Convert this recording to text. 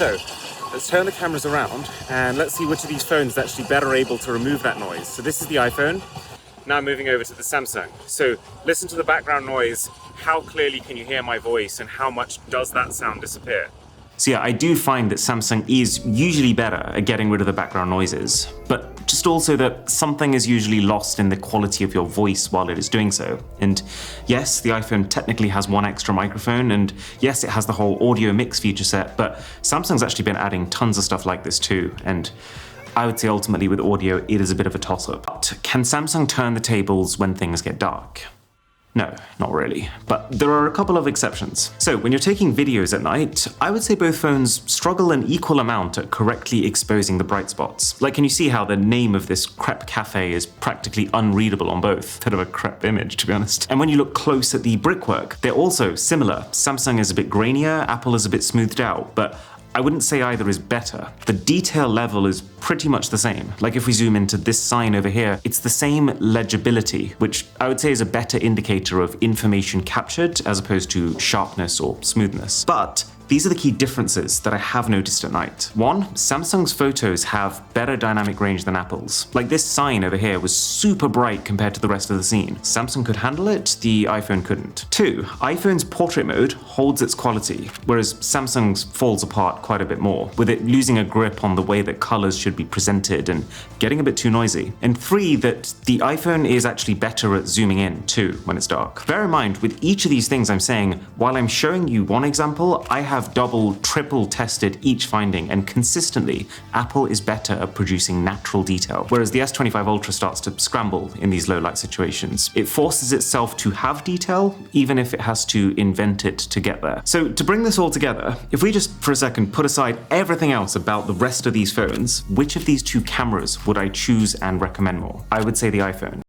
So, let's turn the cameras around and let's see which of these phones is actually better able to remove that noise. So this is the iPhone. Now moving over to the Samsung. So listen to the background noise. How clearly can you hear my voice and how much does that sound disappear? So yeah, I do find that Samsung is usually better at getting rid of the background noises, but just also that something is usually lost in the quality of your voice while it is doing so. And yes, the iPhone technically has one extra microphone, and yes, it has the whole audio mix feature set, but Samsung's actually been adding tons of stuff like this too, and I would say ultimately with audio, it is a bit of a toss-up. But can Samsung turn the tables when things get dark? No, not really. But there are a couple of exceptions. So when you're taking videos at night, I would say both phones struggle an equal amount at correctly exposing the bright spots. Like, can you see how the name of this crepe cafe is practically unreadable on both? Bit of a crepe image, to be honest. And when you look close at the brickwork, they're also similar. Samsung is a bit grainier, Apple is a bit smoothed out, but I wouldn't say either is better. The detail level is pretty much the same. Like if we zoom into this sign over here, it's the same legibility, which I would say is a better indicator of information captured as opposed to sharpness or smoothness. But these are the key differences that I have noticed at night. One, Samsung's photos have better dynamic range than Apple's. Like this sign over here was super bright compared to the rest of the scene. Samsung could handle it, the iPhone couldn't. Two, iPhone's portrait mode holds its quality, whereas Samsung's falls apart quite a bit more, with it losing a grip on the way that colors should be presented and getting a bit too noisy. And three, that the iPhone is actually better at zooming in too when it's dark. Bear in mind, with each of these things I'm saying, while I'm showing you one example, I have double, triple tested each finding, and consistently, Apple is better at producing natural detail, whereas the S25 Ultra starts to scramble in these low light situations. It forces itself to have detail, even if it has to invent it to get there. So to bring this all together, if we just for a second put aside everything else about the rest of these phones, which of these two cameras would I choose and recommend more? I would say the iPhone.